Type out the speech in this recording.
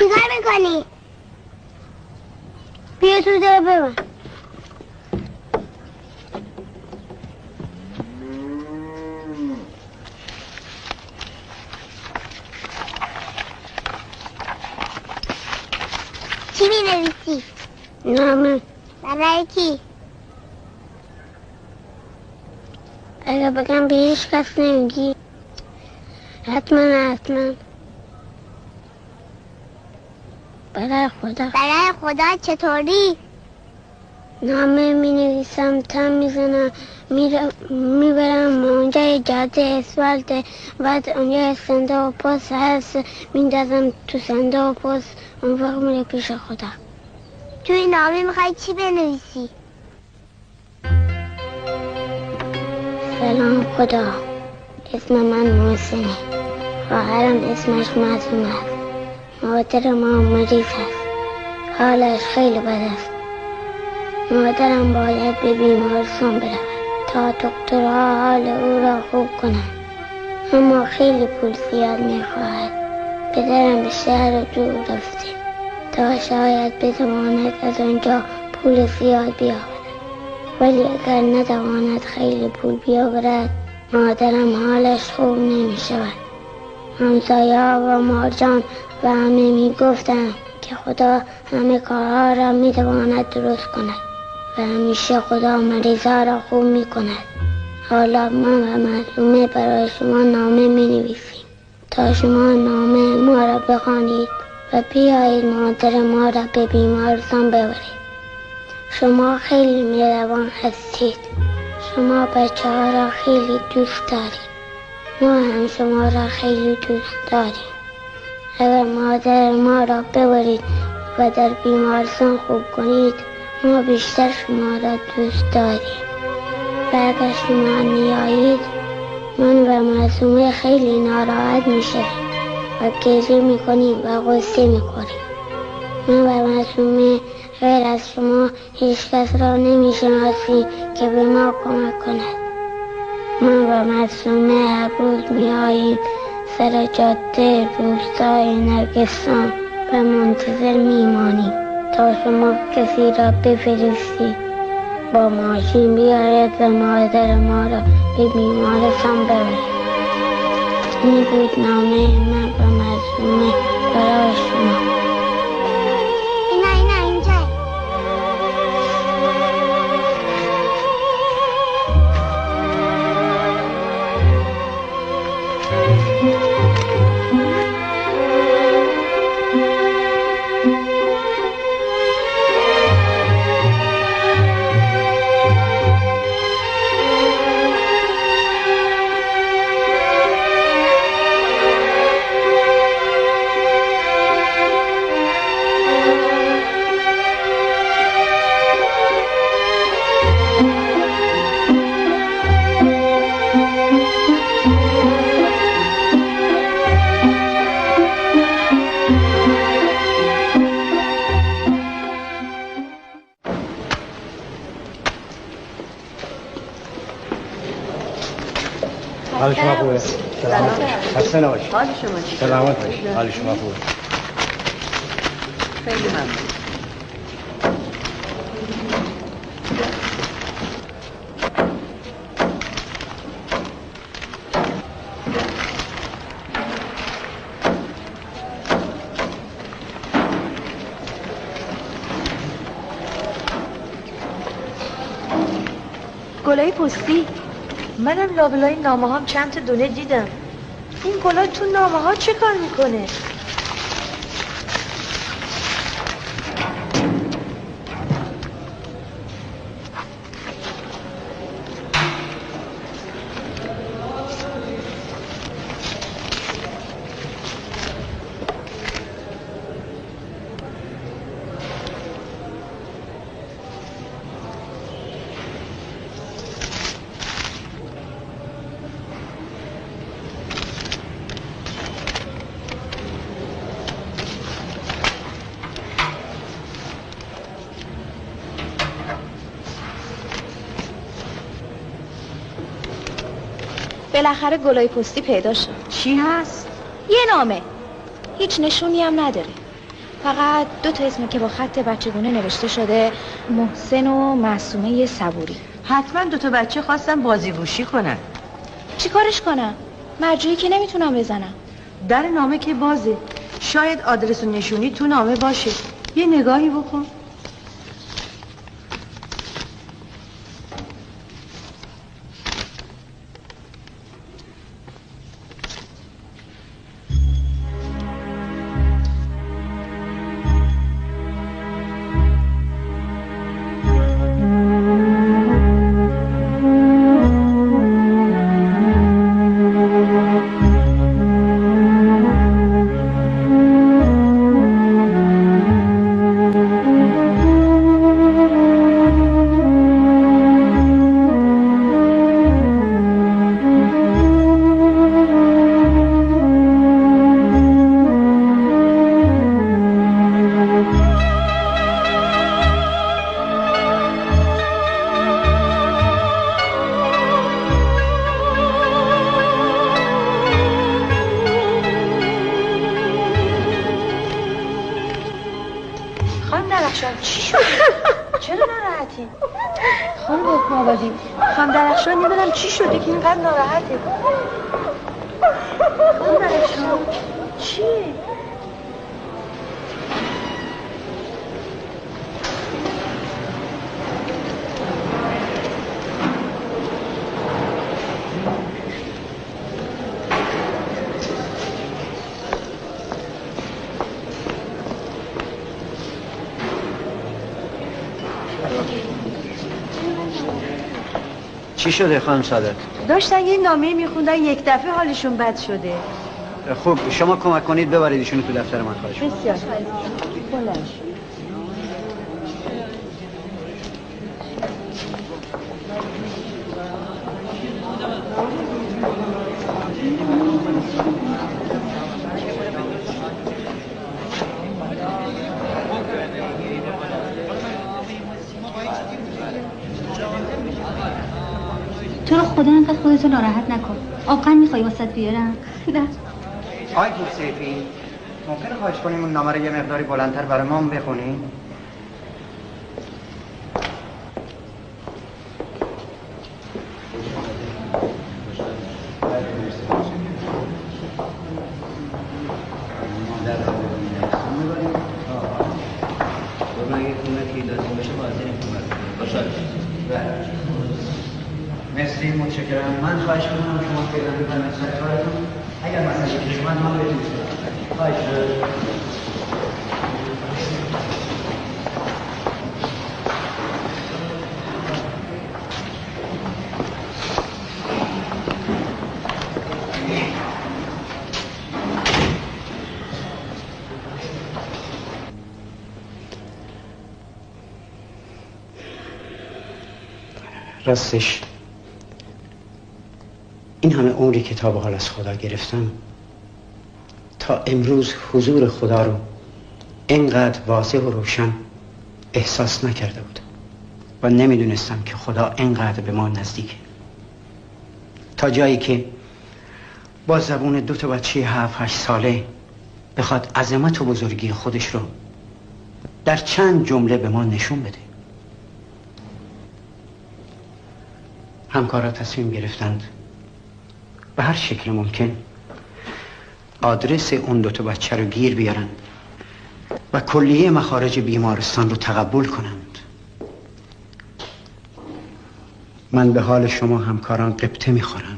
چیکار میکنی؟ بیا تو در ببن. چی می‌نویسی؟ نامه. برای کی؟ اگه بگم به هیچ کس نمیگی حتما برای خدا. برای خدا چطوری؟ نامه می‌نویسم، تم میزنم، میبرم اونجا یه جاده اسفالت، بعد اونجا صندوق پست هست میندازم تو صندوق پست، اون وقت میره پیش خدا. توی نامه میخوای چی بنویسی؟ سلام خدا، اسم من محسنه، خواهرم اسمش معصوم است، مادر ما مریض است، حالش خیلی بد است. مادرم باید به بیمارستان برود تا دکترها حال او را خوب کنند، اما خیلی پول زیاد میخواهد. پدرم به شهر دور رفته تا شاید بتواند از آنجا پول زیاد بیاورد، ولی اگر نتواند خیلی پول بیاورد مادرم حالش خوب نمی شود. همسایه‌ها و مارجان و همه می گفتند که خدا همه کارها را می تواند درست کند و همیشه خدا مریضا را خوب می کند. حالا من و معصومه برای شما نامه می نویسیم تا شما نامه ما را بخوانید و بیایید مادر ما را به بیمارستان ببرید. شما خیلی مهربان هستید. شما بچه ها را خیلی دوست دارید. ما هم شما را خیلی دوست داریم. اگر مادر ما را ببرید و در بیمارستان خوب کنید ما بیشتر شما را دوست داریم. و اگر شما نیایید من و معصومه خیلی ناراحت میشویم و گریه میکنیم و غصه میخوریم. من و معصومه غیر از شما هیچ کس را نمیشناسیم که به ما کمک کند. من و معصومه هر روز میاییم سر جاده روستای نرگسان و منتظر میمانیم تا شما کسی را بفرستید با ماشین بیارد و مادر ما را به بیمارستان ببرد. این بود نامه من و معصومه برای شما. اینا اینجا. حال شما خوبه؟ سلامت خسته نباشید. حال شما چی؟ سلامت باشید. حال شما خوبه؟ خیلی ممنون. گلای پستی، منم لابلای نامه هام چند تا دونه دیدم. این گلا تو نامه ها چه کار میکنه؟ بالاخره گلای پستی پیدا شد. چی هست؟ یه نامه، هیچ نشونی هم نداره. فقط 2 تا اسمی که با خط بچگونه نوشته شده، محسن و معصومه صبوری. حتما 2 تا بچه خواستن بازیگوشی کنن. چی کارش کنم؟ مرجوعی که نمیتونم بزنم. در نامه که بازه، شاید آدرس و نشونی تو نامه باشه. یه نگاهی بکن. چی شد؟ چرا ناراحتی؟ خانم حکم آبادی، خانم درخشان نمیدونم چی شده که اینقدر ناراحته. خانم درخشان چیه؟ چی شده خانم سعادت؟ داشتن یه نامه میخوندن، یک دفعه حالشون بد شده. خب شما کمک کنید ببرید ایشونو تو دفتر من. خواهش می‌کنم. بسیار بلند. تو رو خدا انقدر خودتو ناراحت نکن. آبقند میخوای واسط بیارم؟ نه. آقای پورسیفی، ممکنه خواهش کنیم اون نامه رو یه مقداری بلندتر برای ما بخونی؟ مرسی، متشکرم. من خواهش می‌کنم شما فعلا بفرمایید سر کارتون. اگر مسئله پیش اومد ما بهتون می‌گم. خواهش می‌کنم. راستش این همه عمری که تا به حال از خدا گرفتم تا امروز حضور خدا رو اینقدر واضح و روشن احساس نکرده بودم و نمیدونستم که خدا اینقدر به ما نزدیکه، تا جایی که با زبون 2 تا بچه 7-8 ساله بخواد عظمت و بزرگی خودش رو در چند جمله به ما نشون بده. همکارا تصمیم گرفتند به هر شکل ممکن آدرس اون 2 تا بچه رو گیر بیارن و کلیه مخارج بیمارستان رو تقبل کنند. من به حال شما همکاران قبطه میخورم.